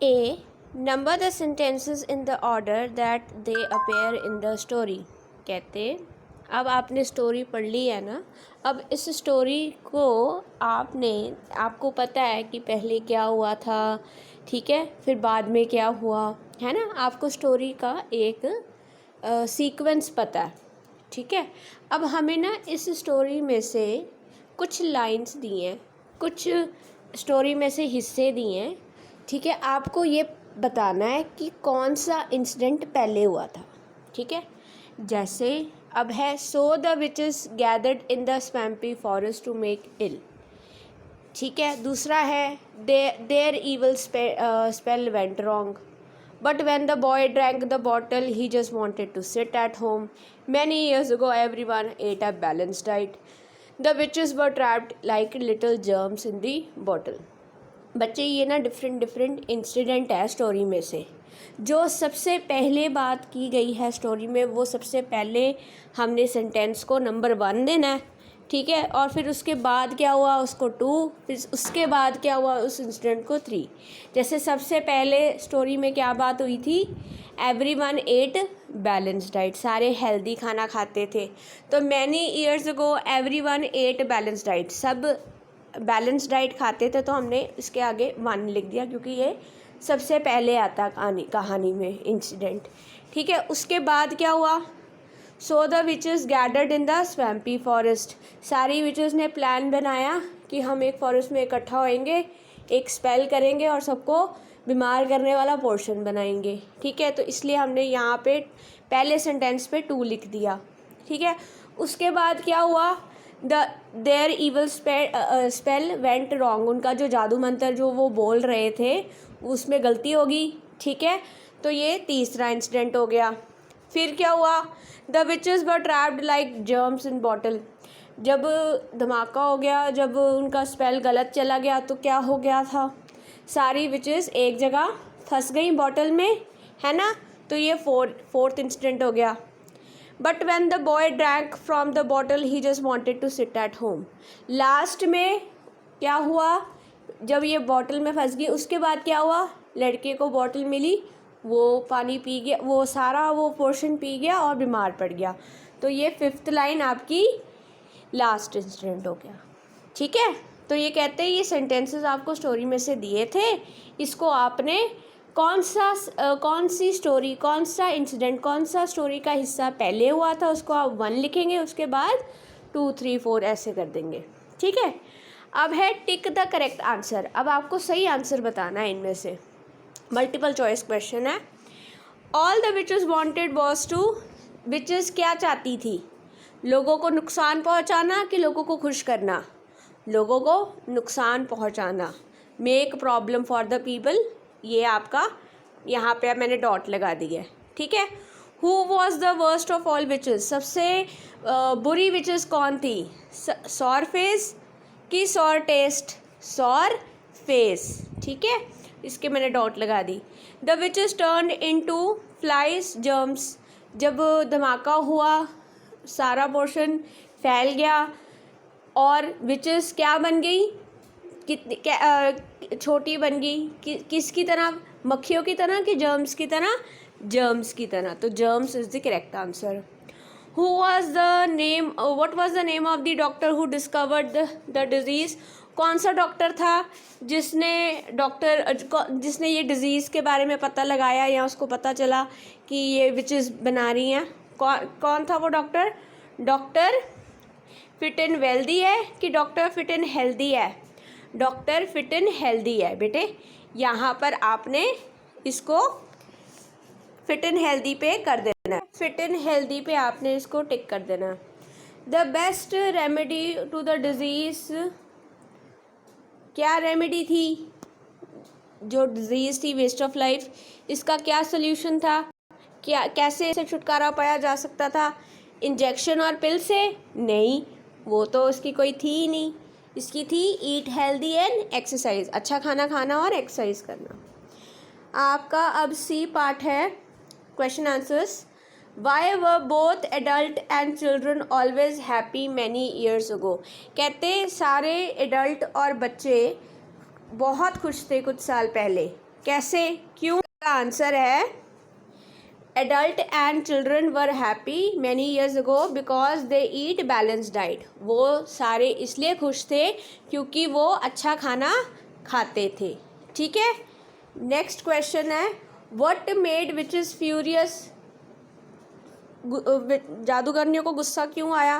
A. Number the sentences in the order that they appear in the story. कहते अब आपने story पढ़ ली है ना, अब इस स्टोरी को आपको पता है कि पहले क्या हुआ था, ठीक है, फिर बाद में क्या हुआ है ना, आपको स्टोरी का एक सीक्वेंस पता है, ठीक है। अब हमें ना इस स्टोरी में से कुछ लाइंस दी हैं, कुछ स्टोरी में से हिस्से दिए हैं, ठीक है। आपको ये बताना है कि कौन सा इंसिडेंट पहले हुआ था, ठीक है। जैसे अब है so the witches gathered in the swampy forest to make ill, ठीक है। दूसरा है there evil spell went wrong, but when the boy drank the bottle he just wanted to sit at home, many years ago everyone ate a balanced diet, the witches were trapped like little germs in the bottle. बच्चे ये ना different incident है story में से, जो सबसे पहले बात की गई है स्टोरी में वो सबसे पहले हमने सेंटेंस को नंबर 1 देना है, ठीक है। और फिर उसके बाद क्या हुआ उसको 2, फिर उसके बाद क्या हुआ उस इंसिडेंट को 3। जैसे सबसे पहले स्टोरी में क्या बात हुई थी, एवरीवन एट बैलेंस्ड डाइट, सारे हेल्दी खाना खाते थे। तो many years ago everyone eight balanced diet, सब बैलेंस डाइट खाते थे, तो हमने इसके आगे 1 लिख दिया क्योंकि ये सबसे पहले आता कहानी में इंसिडेंट, ठीक है। उसके बाद क्या हुआ, सो the witches gathered in the swampy forest, सारी विचेस ने प्लान बनाया कि हम एक फॉरेस्ट में इकट्ठा होएंगे, एक स्पेल करेंगे और सबको बीमार करने वाला पोर्शन बनाएंगे, ठीक है। तो इसलिए हमने यहाँ पे पहले सेंटेंस पे 2 लिख दिया, ठीक है। उसके बाद क्या हुआ, there evil spell went wrong, उनका जो जादू मंत्र जो वो बोल रहे थे उसमें गलती होगी, ठीक है। तो ये तीसरा इंसिडेंट हो गया। फिर क्या हुआ, the witches were trapped like germs in bottle, जब धमाका हो गया, जब उनका स्पेल गलत चला गया तो क्या हो गया था, सारी विचेस एक जगह फंस गई बॉटल में, है ना। तो ये फोर्थ इंसिडेंट हो गया। But when the boy drank from the bottle he just wanted to sit at home, last में क्या हुआ, जब ये बॉटल में फंस गई उसके बाद क्या हुआ, लड़के को बॉटल मिली, वो पानी पी गया, वो सारा वो पोर्शन पी गया और बीमार पड़ गया। तो ये 5th लाइन आपकी लास्ट इंसिडेंट हो गया, ठीक है। तो ये कहते हैं ये सेंटेंसेस आपको स्टोरी में से दिए थे, इसको आपने कौन सी स्टोरी, कौन सा इंसिडेंट, कौन सा स्टोरी का हिस्सा पहले हुआ था उसको आप 1 लिखेंगे, उसके बाद 2, 3, 4 ऐसे कर देंगे, ठीक है। अब है टिक द करेक्ट आंसर, अब आपको सही आंसर बताना है इनमें से, मल्टीपल चॉइस क्वेश्चन है। All the witches wanted was to, witches क्या चाहती थी, लोगों को नुकसान पहुंचाना कि लोगों को खुश करना, लोगों को नुकसान पहुंचाना, make problem for the people, ये आपका यहाँ पे मैंने डॉट लगा दी है, ठीक है। Who was the worst of all witches, सबसे बुरी विचेस कौन थी, सॉर फेस की सॉर टेस्ट, सॉर फेस, ठीक है, इसके मैंने डॉट लगा दी। The witches turn into flies germs, जब धमाका हुआ सारा पोर्शन फैल गया और विचेस क्या बन गई, कितनी छोटी बन गई, किसकी तरह, मक्खियों की तरह कि जर्म्स की तरह, जर्म्स की तरह, तो germs is the correct answer. Who was the name, what was the name of the doctor who discovered the disease, कौन सा डॉक्टर था जिसने ये डिज़ीज़ के बारे में पता लगाया या उसको पता चला कि ये विचेस बना रही हैं, कौन था वो doctor, doctor fit and wealthy है कि डॉक्टर फिट एंड हेल्दी है, डॉक्टर फिट एंड हेल्दी है बेटे। यहाँ पर आपने इसको फिट एंड हेल्दी पे कर देना है, फिट एंड हेल्दी पे आपने इसको टिक कर देना है। The best remedy to the disease, क्या रेमेडी थी, जो डिजीज़ थी वेस्ट ऑफ लाइफ, इसका क्या सोल्यूशन था, क्या कैसे इसे छुटकारा पाया जा सकता था, इंजेक्शन और पिल से, नहीं वो तो उसकी कोई थी ही नहीं, इसकी थी ईट हेल्दी एंड एक्सरसाइज, अच्छा खाना खाना और एक्सरसाइज करना। आपका अब सी पार्ट है question answers. Why were both adult and children always happy many years अगो, कहते सारे एडल्ट और बच्चे बहुत खुश थे कुछ साल पहले, कैसे, क्यों? का आंसर है adult and children were happy many years ago because they eat balance diet. वो सारे इसलिए खुश थे क्योंकि वो अच्छा खाना खाते थे। ठीक है, नेक्स्ट क्वेश्चन है व्हाट मेड विचेस फ्यूरियस। जादूगरनियों को गुस्सा क्यों आया,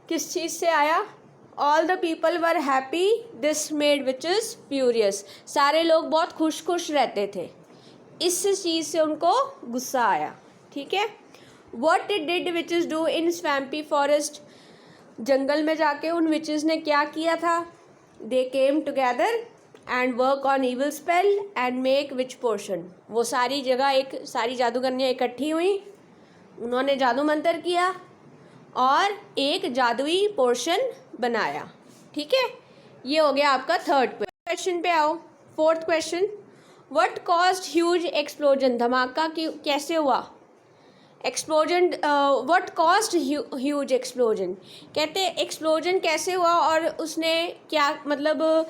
किस चीज़ से आया? All the people were happy this made witches furious. सारे लोग बहुत खुश खुश रहते थे, इस चीज़ से उनको गुस्सा आया। ठीक है, what did witches do in swampy forest. जंगल में जाके उन विचेस ने क्या किया था? They came together and work on evil spell and make witch potion. वो सारी जगह सारी जादूगरनियाँ इकट्ठी हुई, उन्होंने जादू मंत्र किया और एक जादुई पोर्शन बनाया। ठीक है, ये हो गया आपका थर्ड क्वेश्चन। पे आओ, fourth question, what caused huge explosion. धमाका कैसे हुआ? Explosion, what caused huge explosion, कहते एक्सप्लोजन कैसे हुआ और उसने क्या मतलब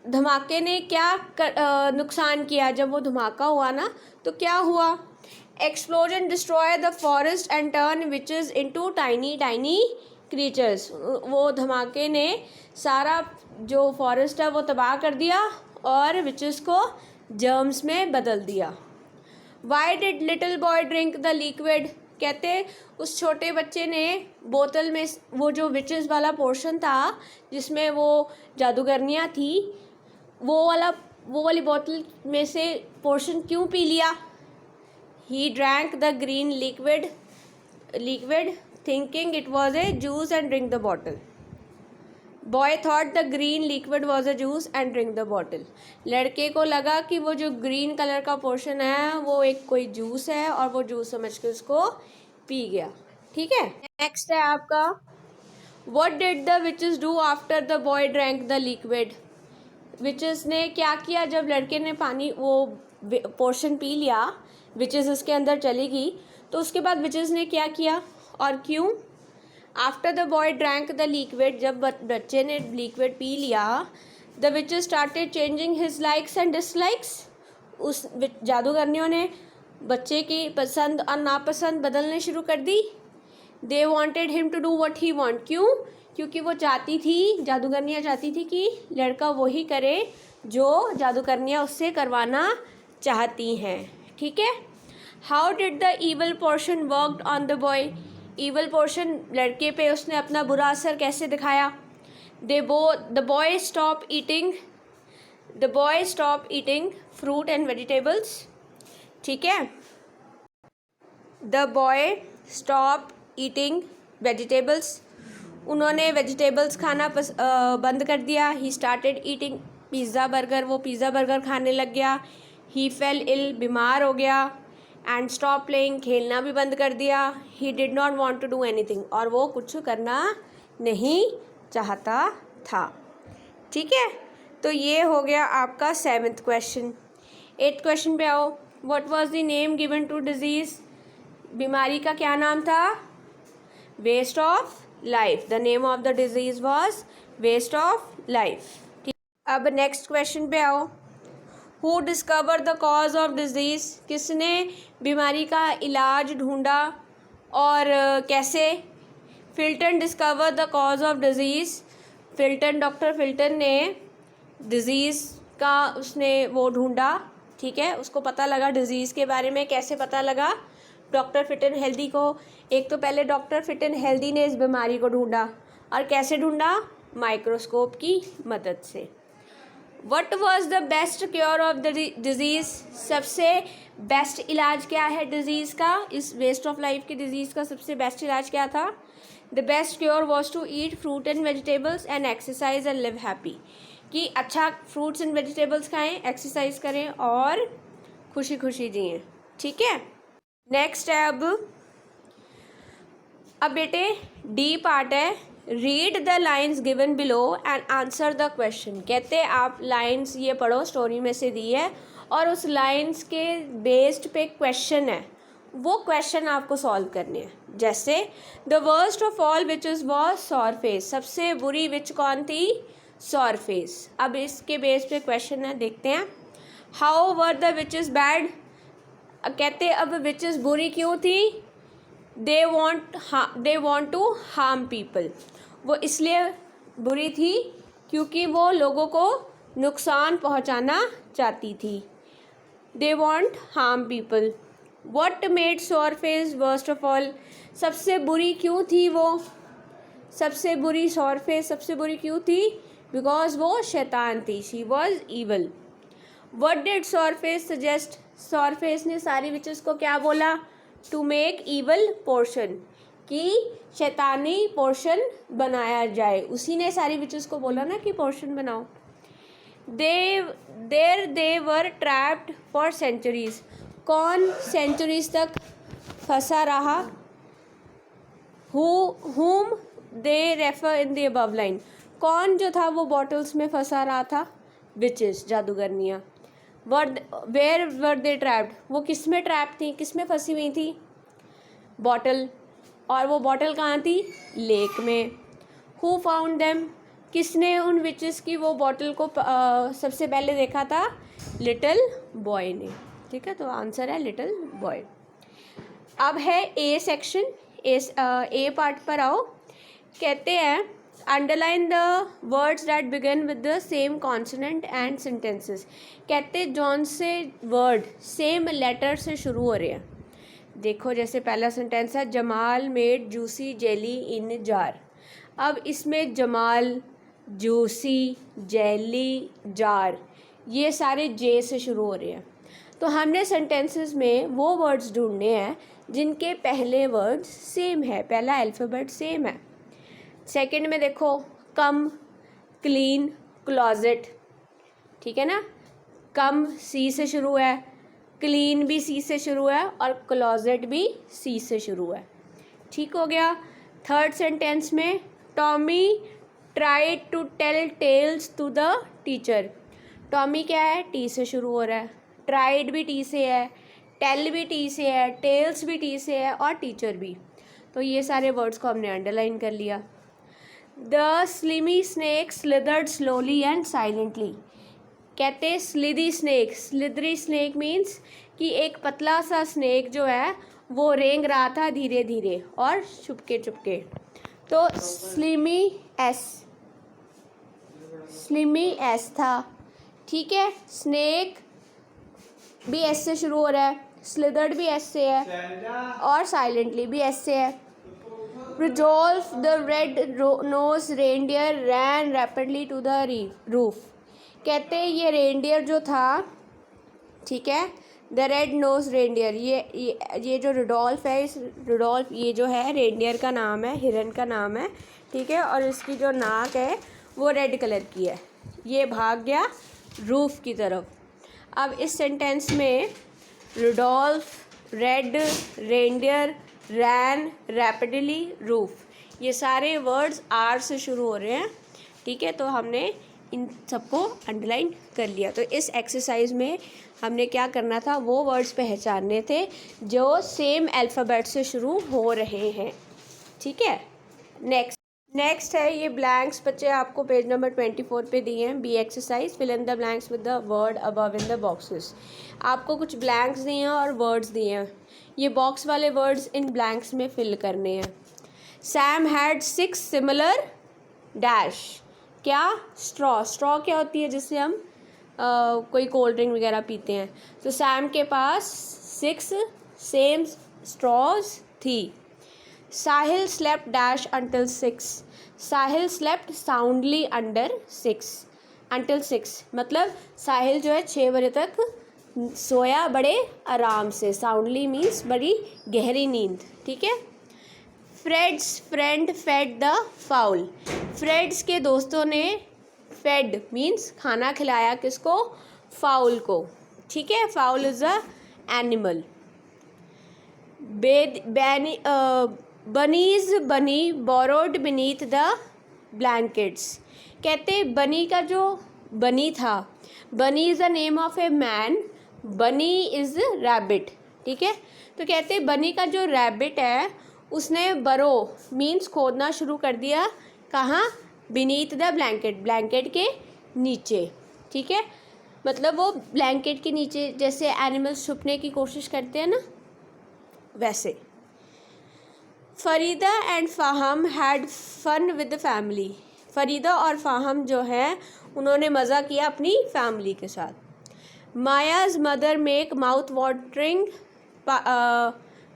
धमाके ने क्या नुकसान किया। जब वो धमाका हुआ ना तो क्या हुआ? Explosion destroy the forest and turn witches into tiny tiny creatures. वो धमाके ने सारा जो फॉरेस्ट है वो तबाह कर दिया और विचेस को जर्म्स में बदल दिया। Why did little boy drink the liquid, कहते उस छोटे बच्चे ने बोतल में वो जो विचेस वाला पोर्शन था जिसमें वो जादूगरनियाँ थी वो वाली बोतल में से पोर्शन क्यों पी लिया? He drank the green liquid thinking it was a juice and drink the bottle. Boy thought the green liquid was a juice and drink the bottle. लड़के को लगा कि वो जो ग्रीन कलर का पोर्शन है वो एक कोई जूस है और वो जूस समझ के उसको पी गया। ठीक है, नेक्स्ट है आपका What did the witches do after the boy drank the liquid? Witches ने क्या किया जब लड़के ने पानी वो पोर्शन पी लिया, विचेस उसके अंदर चली गई, तो उसके बाद विचेस ने क्या किया और क्यों? After the boy drank the liquid, जब बच्चे ने लिक्विड पी लिया, the witches started changing his likes and dislikes. उस जादूगरनियों ने बच्चे की पसंद और नापसंद बदलने शुरू कर दी। They wanted him to do what he want, क्यों? क्योंकि वो चाहती थी, जादूगरनियाँ चाहती थी कि लड़का वही करे जो जादूगरनियाँ उससे करवाना चाहती हैं। ठीक है, how did the evil portion worked on the boy. Evil portion लड़के पे उसने अपना बुरा असर कैसे दिखाया? The boy stop eating fruit and vegetables. ठीक है, the boy stop eating vegetables, उन्होंने वेजिटेबल्स खाना बंद कर दिया। He started eating pizza burger, वो पिज़्ज़ा बर्गर खाने लग गया। ही फेल इल, बीमार हो गया। एंड स्टॉप प्लेइंग, खेलना भी बंद कर दिया। He did not want to do anything, और वो कुछ करना नहीं चाहता था। ठीक है, तो ये हो गया आपका 7th क्वेश्चन। 8th क्वेश्चन पे आओ, what was the name given to disease. बीमारी का क्या नाम था? Waste of life. The name of the disease was waste of life. ठीक, अब नेक्स्ट क्वेश्चन पे आओ, who discover the cause of disease, किसने बीमारी का इलाज ढूंढा और कैसे? Filton discover the cause of disease. Doctor Filton ने डिज़ीज़ का उसने वो ढूंढा। ठीक है, उसको पता लगा डिज़ीज़ के बारे में। कैसे पता लगा? डॉक्टर फिटन हेल्दी को, एक तो पहले डॉक्टर फिटन हेल्दी ने इस बीमारी को ढूंढा, और कैसे ढूंढा? माइक्रोस्कोप की मदद से। What was the best cure of the disease, सबसे बेस्ट इलाज क्या है डिज़ीज़ का? इस वेस्ट ऑफ लाइफ की डिज़ीज़ का सबसे बेस्ट इलाज क्या था? The best cure was to eat fruit and vegetables and exercise and live happy, कि अच्छा फ्रूट्स एंड वेजिटेबल्स खाएं, एक्सरसाइज करें और खुशी खुशी जिएं। ठीक है, नेक्स्ट है अब बेटे डी पार्ट है, read the lines given below and answer the question. कहते आप लाइन्स ये पढ़ो, स्टोरी में से दी है और उस लाइन्स के बेस्ड पे क्वेश्चन है, वो क्वेश्चन आपको सॉल्व करने हैं। जैसे the worst of all witches was sour face, सबसे बुरी विच कौन थी? सॉरफेस। अब इसके बेस पे क्वेश्चन है, देखते हैं। How were the witches bad, कहते अब विचेस बुरी क्यों थी, they want to harm people, वो इसलिए बुरी थी क्योंकि वो लोगों को नुकसान पहुंचाना चाहती थी। They want harm people. What made सोर फेस वर्स्ट ऑफ ऑल, सबसे बुरी क्यों थी वो, सबसे बुरी सोर फेस सबसे बुरी क्यों थी, बिकॉज वो शैतान थी, she was evil. What did सोर फेस सजेस्ट, सोर फेस ने सारी विचेस को क्या बोला, टू मेक ईवल पोर्शन, कि शैतानी पोर्शन बनाया जाए, उसी ने सारी विचेस को बोला ना कि पोर्शन बनाओ। दे वर ट्रैप्ड फॉर सेंचुरीज, कौन सेंचुरीज तक फंसा रहा, whom they refer in the above line, कौन जो था वो बॉटल्स में फंसा रहा था, विचेस जादूगरनियाँ। वेयर वर दे ट्रैप्ड, वो किस में ट्रैप थी, किस में फंसी हुई थी, बॉटल, और वो बॉटल कहाँ थी, लेक में। हु फाउंड देम, किसने उन विचेस की वो बॉटल को सबसे पहले देखा था, लिटिल बॉय ने, ठीक है, तो आंसर है लिटिल बॉय। अब है ए सेक्शन, ए पार्ट पर आओ। कहते हैं underline the words that begin with the same consonant and sentences, कहते जौन से वर्ड सेम लेटर से शुरू हो रहे हैं। देखो जैसे पहला सेंटेंस है, जमाल मेड जूसी जेली इन जार, अब इसमें जमाल, जूसी, जेली, जार, ये सारे जे से शुरू हो रहे हैं। तो हमने सेंटेंसेस में वो वर्ड्स ढूंढने हैं जिनके पहले वर्ड्स सेम है, पहला अल्फ़ाबेट सेम है। सेकंड में देखो, कम, क्लीन, क्लोजेट, ठीक है ना, कम सी से शुरू है, क्लीन भी सी से शुरू है और क्लोजेट भी सी से शुरू है, ठीक हो गया। थर्ड सेंटेंस में, Tommy tried to tell tales to the teacher, Tommy क्या है, टी से शुरू हो रहा है, ट्राइड भी टी से है, टेल भी टी से है, टेल्स भी टी से है और टीचर भी, तो ये सारे वर्ड्स को हमने अंडरलाइन कर लिया। The slimy snake slithered slowly and silently, कहते slithy snake, slithery snake means कि एक पतला सा स्नेक जो है वो रेंग रहा था धीरे धीरे और चुपके चुपके, तो स्लिमी एस था, ठीक है। स्नेक भी एस से शुरू हो रहा है, स्लिदर्ड भी एस से है और साइलेंटली भी एस से है। Rudolph the red-nosed reindeer ran rapidly to the roof, कहते हैं ये रेंडियर जो था, ठीक है, द रेड नोज रेंडियर, ये जो रुडोल्फ है, इस रुडोल्फ ये जो है रेंडियर का नाम है, हिरन का नाम है, ठीक है, और इसकी जो नाक है वो रेड कलर की है, ये भाग गया रूफ की तरफ। अब इस सेंटेंस में रुडोल्फ, रेड, रेंडियर, रैन, रैपिडली, रूफ, ये सारे वर्ड्स आर से शुरू हो रहे हैं, ठीक है, तो हमने इन सबको अंडरलाइन कर लिया। तो इस एक्सरसाइज में हमने क्या करना था, वो वर्ड्स पहचानने थे जो सेम अल्फ़ाबेट से शुरू हो रहे हैं, ठीक है। नेक्स्ट है ये ब्लैंक्स, बच्चे आपको पेज नंबर 24 पे दिए हैं, B exercise, fill in the blanks with the word above in the boxes. आपको कुछ ब्लैंक्स दिए हैं और वर्ड्स दिए हैं, ये बॉक्स वाले वर्ड्स इन ब्लैंक्स में फिल करने हैं। सैम हैड 6 सिमिलर डैश, क्या, स्ट्रॉ क्या होती है जिससे हम कोई कोल्ड ड्रिंक वगैरह पीते हैं, तो सैम के पास 6 सेम स्ट्रॉज थी। साहिल स्लेप्ट डैश अंटिल 6, साहिल स्लेप्ट साउंडली अंडर 6 अंटिल 6, मतलब साहिल जो है 6 बजे तक सोया बड़े आराम से, साउंडली मीन्स बड़ी गहरी नींद, ठीक है। Fred's friend fed the fowl, Fred's के दोस्तों ने फेड मीन्स खाना खिलाया किसको, फाउल को, ठीक है, foul is a animal. Bunnies बनी बोरोड बीनीथ द ब्लैंकेट्स, कहते बनी का जो बनी था, बनी is the name of a man, बनी इज़ रैबिट, ठीक है, तो कहते बनी का जो रैबिट है उसने बरो मीन्स खोदना शुरू कर दिया, कहाँ, बीनीथ द ब्लैंकेट, ब्लैंकेट के नीचे, ठीक है। मतलब वो ब्लैंकेट के नीचे जैसे एनिमल्स छुपने की कोशिश करते हैं ना, वैसे। Farida and Faham had fun with the family. Farida और फ़ाहम जो है उन्होंने मज़ा किया अपनी फैमिली के साथ। Maya's mother make mouth watering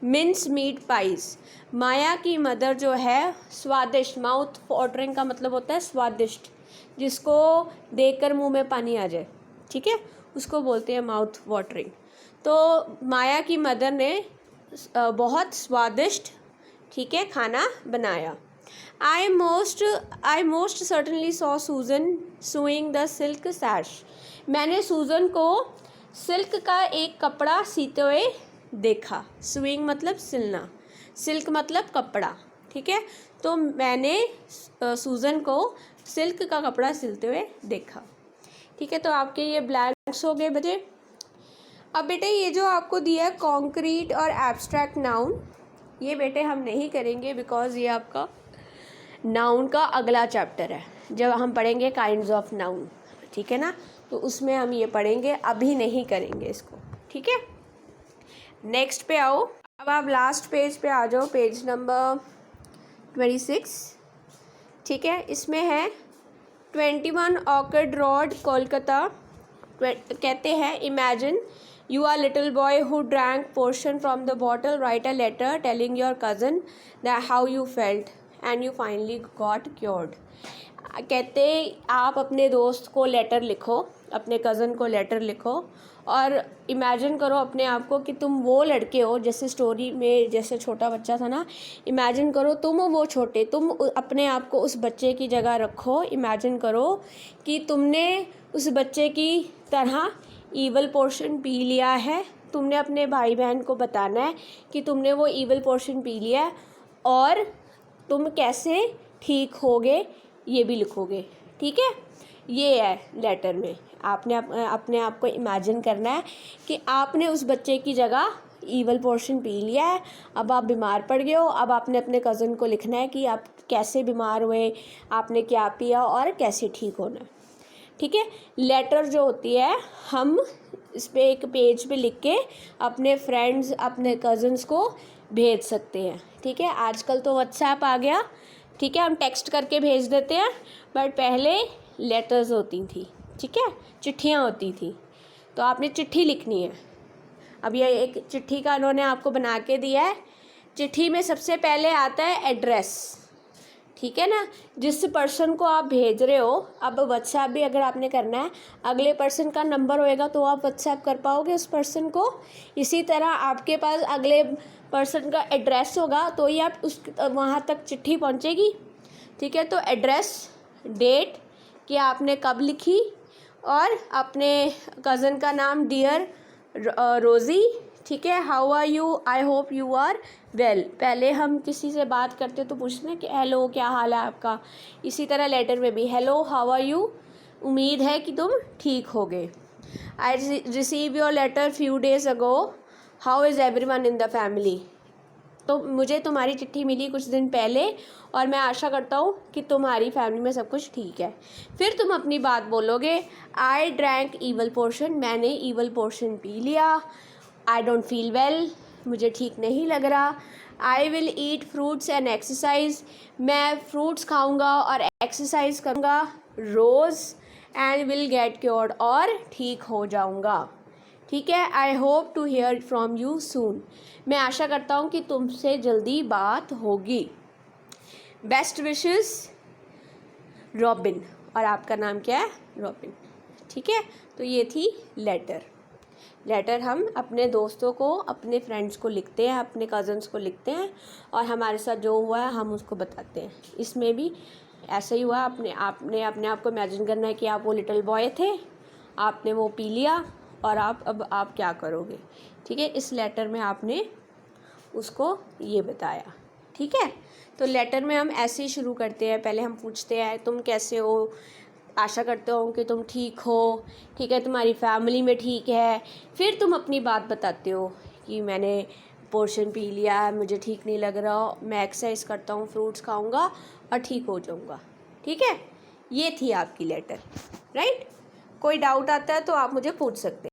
mince meat pies. Maya की मदर जो है स्वादिष्ट, माउथ वाटरिंग का मतलब होता है स्वादिष्ट, जिसको देखकर मुंह में पानी आ जाए, ठीक है, उसको बोलते हैं माउथ वाटरिंग। तो माया की मदर ने बहुत स्वादिष्ट, ठीक है, खाना बनाया। आई मोस्ट सर्टनली सॉ सूजन सुइंग द सिल्क सैश। मैंने सूजन को सिल्क का एक कपड़ा सीते हुए देखा। स्विंग मतलब सिलना, सिल्क मतलब कपड़ा, ठीक है। तो मैंने सूजन को सिल्क का कपड़ा सिलते हुए देखा, ठीक है। तो आपके ये ब्लैंक्स हो गए बचे। अब बेटे ये जो आपको दिया है कॉन्क्रीट और एब्स्ट्रैक्ट नाउन, ये बेटे हम नहीं करेंगे बिकॉज ये आपका नाउन का अगला चैप्टर है, जब हम पढ़ेंगे काइंड्स ऑफ नाउन, ठीक है ना, तो उसमें हम ये पढ़ेंगे, अभी नहीं करेंगे इसको, ठीक है। नेक्स्ट पे आओ। अब आप लास्ट पेज पे आ जाओ, पेज नंबर 26, ठीक है। इसमें है 21 ऑर्किड रोड कोलकाता। कहते हैं imagine you are little boy who drank potion from the bottle, write a letter telling your cousin that how you felt and you finally got cured. कहते आप अपने दोस्त को लेटर लिखो, अपने कज़न को लेटर लिखो और इमेजिन करो अपने आप को कि तुम वो लड़के हो, जैसे स्टोरी में जैसे छोटा बच्चा था ना, इमेजिन करो तुम वो छोटे, तुम अपने आप को उस बच्चे की जगह रखो। इमेजिन करो कि तुमने उस बच्चे की तरह ईवल पोर्शन पी लिया है। तुमने अपने भाई बहन को बताना है कि तुमने वो ईवल पोर्शन पी लिया है और तुम कैसे ठीक होगे, ये भी लिखोगे, ठीक है। ये है लेटर में आपने अपने आप को इमेजिन करना है कि आपने उस बच्चे की जगह ईवल पोर्शन पी लिया है, अब आप बीमार पड़ गए हो। अब आपने अपने कज़न को लिखना है कि आप कैसे बीमार हुए, आपने क्या पिया और कैसे ठीक होना, ठीक है। लेटर जो होती है हम इस पर एक पेज पे लिख के अपने फ्रेंड्स, अपने कज़न्स को भेज सकते हैं, ठीक है। आजकल तो व्हाट्सएप आ गया, ठीक है, हम टेक्स्ट करके भेज देते हैं, बट पहले लेटर्स होती थी, ठीक है, चिट्ठियाँ होती थी, तो आपने चिट्ठी लिखनी है। अब ये एक चिट्ठी का उन्होंने आपको बना के दिया है। चिट्ठी में सबसे पहले आता है एड्रेस, ठीक है ना, जिस पर्सन को आप भेज रहे हो। अब व्हाट्सएप भी अगर आपने करना है, अगले पर्सन का नंबर होएगा तो आप व्हाट्सएप कर पाओगे उस पर्सन को। इसी तरह आपके पास अगले पर्सन का एड्रेस होगा तो ही आप उस वहाँ तक चिट्ठी पहुँचेगी, ठीक है। तो एड्रेस, डेट कि आपने कब लिखी और अपने कज़न का नाम डियर रोज़ी, ठीक है। How are you, I hope you are well. पहले हम किसी से बात करते तो पूछते कि हेलो क्या हाल है आपका, इसी तरह लेटर में भी हेलो हाउ आर यू, उम्मीद है कि तुम ठीक होगे। I receive your letter few days ago, how is everyone in the family. तो मुझे तुम्हारी चिट्ठी मिली कुछ दिन पहले और मैं आशा करता हूँ कि तुम्हारी फैमिली में सब कुछ ठीक है। फिर तुम अपनी बात बोलोगे, आई ड्रैंक ईवल पोर्शन, मैंने ईवल पोर्शन पी लिया। आई डोंट फील वेल, मुझे ठीक नहीं लग रहा। I will eat fruits and exercise, मैं फ्रूट्स खाऊंगा और एक्सरसाइज करूँगा रोज़। एंड विल गेट क्योर्ड, और ठीक हो जाऊँगा, ठीक है। I hope to hear from you soon, मैं आशा करता हूँ कि तुमसे जल्दी बात होगी। बेस्ट विशेस रॉबिन, और आपका नाम क्या है, रॉबिन, ठीक है। तो ये थी लेटर। लेटर हम अपने दोस्तों को, अपने फ्रेंड्स को लिखते हैं, अपने कज़न्स को लिखते हैं और हमारे साथ जो हुआ है हम उसको बताते हैं। इसमें भी ऐसा ही हुआ, आपने अपने आप को इमेजिन करना है कि आप वो लिटिल बॉय थे, आपने वो पी लिया और अब आप क्या करोगे, ठीक है। इस लेटर में आपने उसको ये बताया, ठीक है। तो लेटर में हम ऐसे ही शुरू करते हैं। पहले हम पूछते हैं तुम कैसे हो, आशा करते हो कि तुम ठीक हो, ठीक है, तुम्हारी फैमिली में ठीक है। फिर तुम अपनी बात बताते हो कि मैंने पोर्शन पी लिया है, मुझे ठीक नहीं लग रहा, मैं एक्सरसाइज करता हूँ, फ्रूट्स खाऊंगा और ठीक हो जाऊंगा, ठीक है। ये थी आपकी लेटर, राइट। कोई डाउट आता है तो आप मुझे पूछ सकते हैं।